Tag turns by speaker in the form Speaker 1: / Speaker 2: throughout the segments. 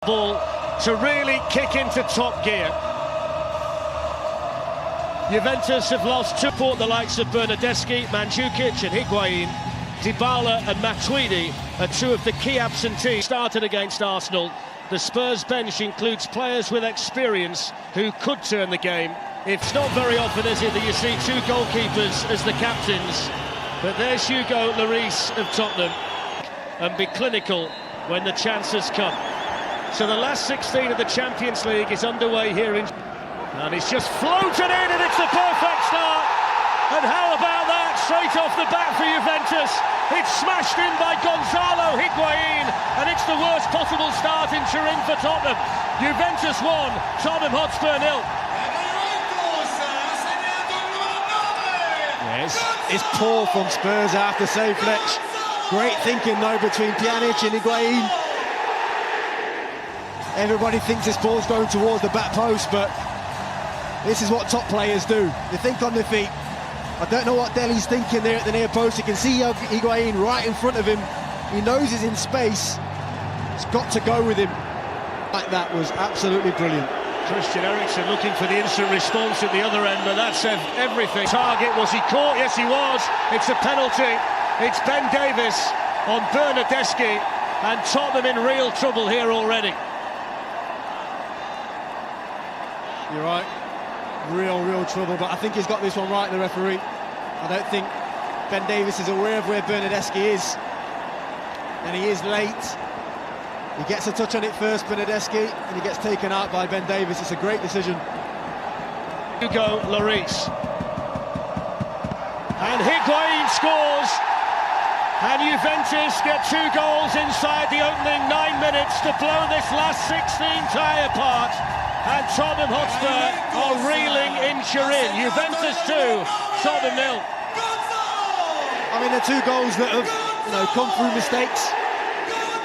Speaker 1: Ball to really kick into top gear. Juventus have lost two. The likes of Bernardeschi, Mandzukic and Higuain. Dybala and Matuidi are two of the key absentees. Started against Arsenal. The Spurs bench includes players with experience who could turn the game. It's not very often, is it, that you see two goalkeepers as the captains. But there's Hugo Lloris of Tottenham, and be clinical when the chances come. So the last 16 of the Champions League is underway here in... And he's just floated in, and it's the perfect start. And how about that? Straight off the bat for Juventus. It's smashed in by Gonzalo Higuain, and it's the worst possible start in Turin for Tottenham. Juventus 1, Tottenham Hotspur 0.
Speaker 2: Yes, it's poor from Spurs, I have to say, Fletch. Great thinking though between Pjanic and Higuain. Everybody thinks this ball's going towards the back post, but this is what top players do. They think on their feet. I don't know what Dele's thinking there at the near post. You can see Higuain right in front of him. He knows he's in space. He's got to go with him. Like that was absolutely brilliant.
Speaker 1: Christian Eriksen looking for the instant response at the other end, but that's everything. Target, was he caught? Yes, he was. It's a penalty. It's Ben Davies on Bernardeschi, and Tottenham in real trouble here already.
Speaker 2: You're right. Real trouble, but I think he's got this one right, the referee. I don't think Ben Davies is aware of where Bernardeschi is, and he is late. He gets a touch on it first, Bernardeschi, and he gets taken out by Ben Davies. It's a great decision.
Speaker 1: Hugo Lloris. And Higuain scores, and Juventus get 2 goals inside the opening 9 minutes to blow this last 16 tie apart. And Tottenham Hotspur are reeling in Turin. Juventus 2, Tottenham 0.
Speaker 2: I mean, they're 2 goals that have, come through mistakes.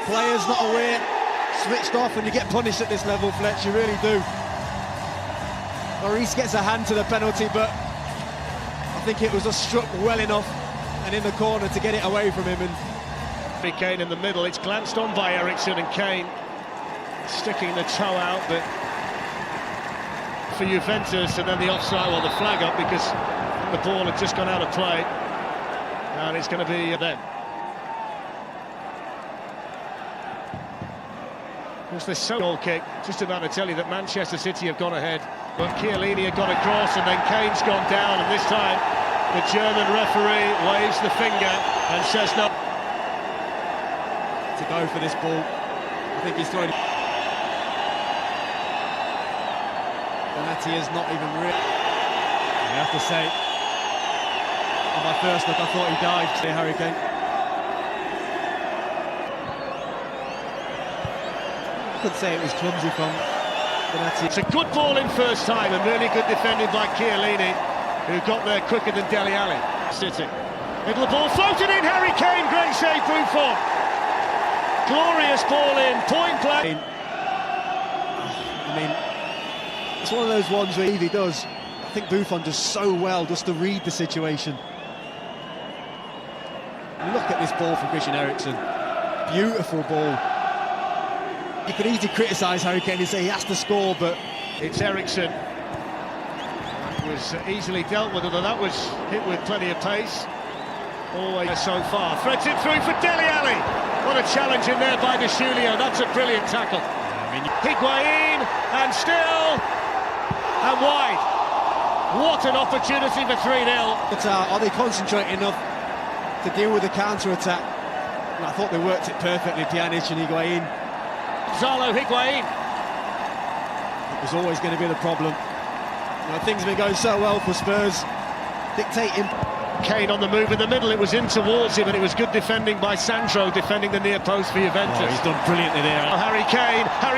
Speaker 2: Players not aware, switched off, and you get punished at this level, Fletch, you really do. Lloris gets a hand to the penalty, but I think it was just struck well enough and in the corner to get it away from him.
Speaker 1: And Kane in the middle, it's glanced on by Eriksen, and Kane sticking the toe out, but for Juventus, and then the offside, well, the flag up because the ball had just gone out of play, and it's going to be them. Of course, this goal kick, just about to tell you that Manchester City have gone ahead, but Chiellini had got across, and then Kane's gone down, and this time the German referee waves the finger and says no.
Speaker 2: To go for this ball, I think he's throwing. Donati is not even real. I have to say, on my first look, I thought he dived to Harry Kane. I could say it was clumsy from Donati.
Speaker 1: It's a good ball in first time, and really good defending by Chiellini, who got there quicker than Dele Alli. City. Middle ball floated in, Harry Kane, great save, Buffon. Glorious ball in, point blank.
Speaker 2: I mean, it's one of those ones where he does. I think Buffon does so well just to read the situation. Look at this ball from Christian Eriksen. Beautiful ball. You could easily criticise Harry Kane and say he has to score, but
Speaker 1: it's Eriksen. It was easily dealt with, although that was hit with plenty of pace. Always so far. Threads it through for Dele Alli. What a challenge in there by De Julio. That's a brilliant tackle. Higuain, and still, and wide. What an opportunity for 3-0.
Speaker 2: But are they concentrating enough to deal with the counter-attack? And I thought they worked it perfectly, Pjanic and Higuain.
Speaker 1: Gonzalo Higuain.
Speaker 2: It was always going to be the problem. Things have been going so well for Spurs, dictating.
Speaker 1: Kane on the move in the middle, it was in towards him, and it was good defending by Sandro, defending the near post for Juventus.
Speaker 2: Oh, he's done brilliantly there.
Speaker 1: Harry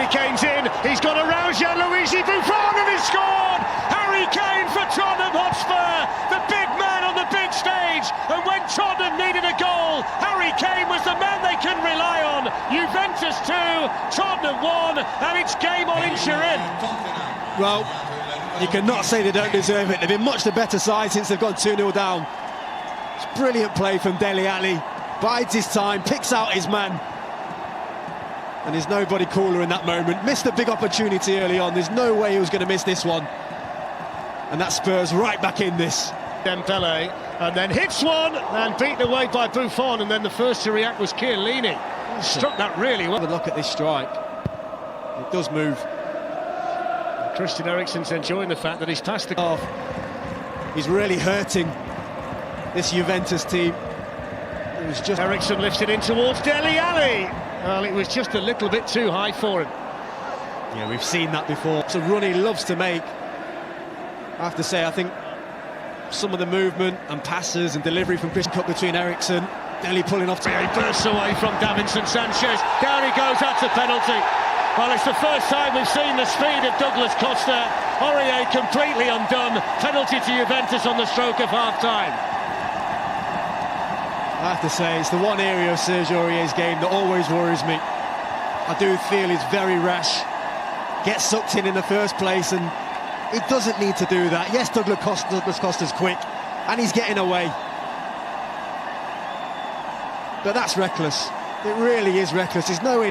Speaker 1: Kane's in, he's gone around Gianluigi Buffon, and he's scored! Harry Kane for Tottenham Hotspur, the big man on the big stage, and when Tottenham needed a goal, Harry Kane was the man they can rely on. Juventus 2, Tottenham 1, and it's game on in Turin.
Speaker 2: Well, you cannot say they don't deserve it. They've been much the better side since they've gone 2-0 down. It's brilliant play from Dele Alli. Bides his time, picks out his man. And there's nobody cooler in that moment. Missed a big opportunity early on. There's no way he was going to miss this one. And that Spurs right back in this.
Speaker 1: Dembele, and then hits one, and beaten away by Buffon, and then the first to react was Chiellini. Struck that really well.
Speaker 2: Have a look at this strike. It does move.
Speaker 1: Christian Eriksen's enjoying the fact that he's passed the
Speaker 2: off. He's really hurting this Juventus team. It was just
Speaker 1: Eriksen lifts it in towards Dele Alli. Well, it was just a little bit too high for him.
Speaker 2: Yeah, we've seen that before. It's a run he loves to make. I have to say, I think some of the movement and passes and delivery from Christian cut between Eriksen, Dele pulling off.
Speaker 1: He bursts away from Davinson Sanchez. Down he goes, that's a penalty. Well, it's the first time we've seen the speed of Douglas Costa. Aurier completely undone. Penalty to Juventus on the stroke of half-time.
Speaker 2: I have to say, it's the one area of Serge Aurier's game that always worries me. I do feel he's very rash. Gets sucked in the first place, and he doesn't need to do that. Yes, Douglas Costa's quick, and he's getting away. But that's reckless. It really is reckless. There's no...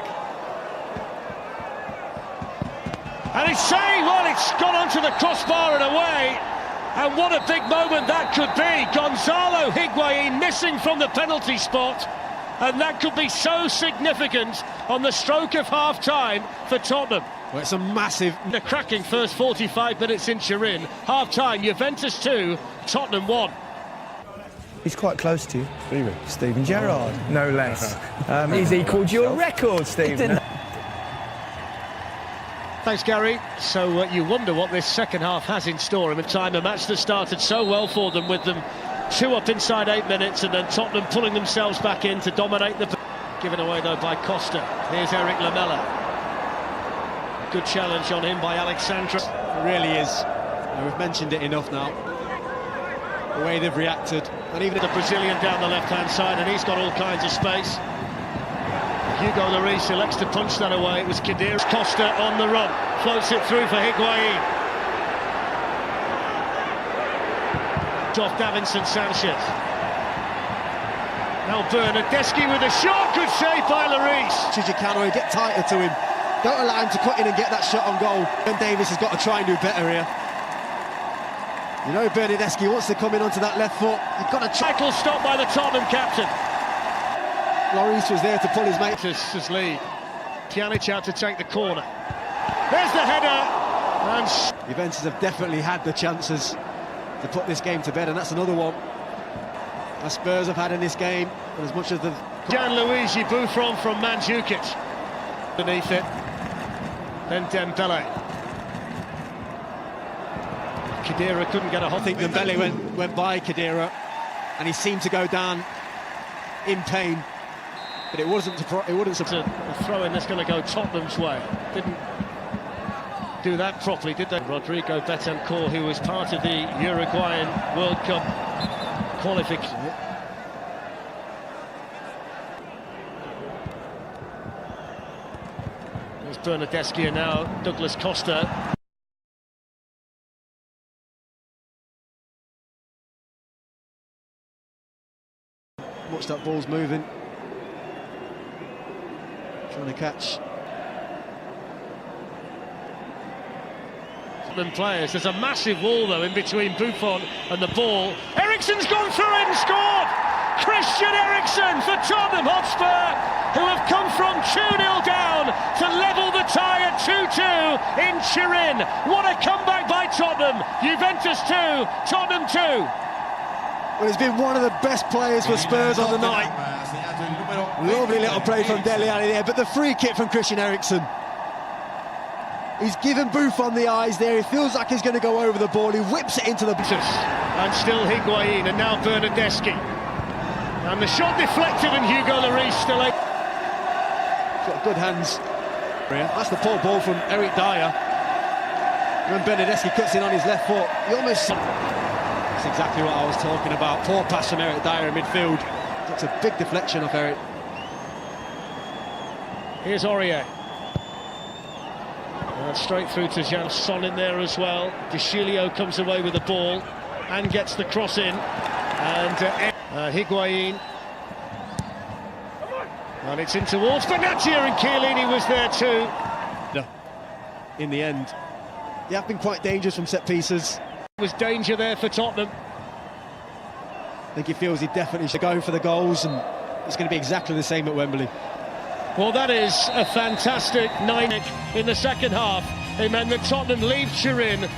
Speaker 1: And it's saying, well, it's gone onto the crossbar and away. And what a big moment that could be. Gonzalo Higuain missing from the penalty spot. And that could be so significant on the stroke of half-time for Tottenham.
Speaker 2: Well, it's a massive...
Speaker 1: The cracking first 45 minutes in Turin. Half-time, Juventus 2, Tottenham 1.
Speaker 3: He's quite close to you. Steven Gerrard, no less. He's equalled your record, Stephen.
Speaker 1: Thanks, Gary. So you wonder what this second half has in store. In time, a match that started so well for them, with them 2 up inside 8 minutes, and then Tottenham pulling themselves back in to dominate the... Given away, though, by Costa. Here's Eric Lamela. Good challenge on him by Alexandra.
Speaker 2: It really is. We've mentioned it enough now. The way they've reacted.
Speaker 1: And even the Brazilian down the left-hand side, and he's got all kinds of space. Hugo Lloris elects to punch that away. It was Khedira. Costa on the run, floats it through for Higuain. Off Davinson Sanchez. Now Bernardeschi with a shot, good save by Lloris.
Speaker 2: Chicano, get tighter to him. Don't allow him to cut in and get that shot on goal. Ben Davies has got to try and do better here. You know Bernardeschi wants to come in onto that left foot. You've got to try.
Speaker 1: Tackle stop by the Tottenham captain.
Speaker 2: Lloris was there to pull his mate.
Speaker 1: His lead. Pjanic out to take the corner. There's the header. And
Speaker 2: Juventus have definitely had the chances to put this game to bed, and that's another one the Spurs have had in this game. And as much as the
Speaker 1: Gianluigi Buffon from Mandzukic beneath it. Then Dembele. Khedira couldn't get a hold.
Speaker 2: I think Dembele went by Khedira, and he seemed to go down in pain. But it wasn't
Speaker 1: a throw-in that's going to go Tottenham's way. Didn't do that properly, did they? Rodrigo Betancourt, who was part of the Uruguayan World Cup qualification. There's Bernardeschi, and now Douglas Costa.
Speaker 2: Watch that ball's moving. Trying to catch.
Speaker 1: Players. There's a massive wall, though, in between Buffon and the ball. Eriksen's gone through it and scored! Christian Eriksen for Tottenham Hotspur, who have come from 2-0 down to level the tie at 2-2 in Turin. What a comeback by Tottenham. Juventus 2, Tottenham 2.
Speaker 2: Well, he's been one of the best players for Spurs on the night. Lovely little play from Dele Alli there, but the free kick from Christian Eriksen. He's given Buffon the eyes there. He feels like he's going to go over the ball. He whips it into the...
Speaker 1: And still Higuain, and now Bernardeschi. And the shot deflected, and Hugo Lloris still...
Speaker 2: Got good hands. That's the poor ball from Eric Dyer. When Bernardeschi cuts in on his left foot, he almost... That's exactly what I was talking about. Poor pass from Eric Dyer in midfield. That's a big deflection off Eric.
Speaker 1: Here's Aurier. Straight through to Janson in there as well. Deschilio comes away with the ball and gets the cross in. And Higuain. And it's in towards Benatia, and Chiellini was there too.
Speaker 2: No. In the end, they have been quite dangerous from set pieces.
Speaker 1: Was danger there for Tottenham.
Speaker 2: I think he feels he definitely should go for the goals, and it's going to be exactly the same at Wembley.
Speaker 1: Well, that is a fantastic 9 in the second half. It meant that Tottenham leave Turin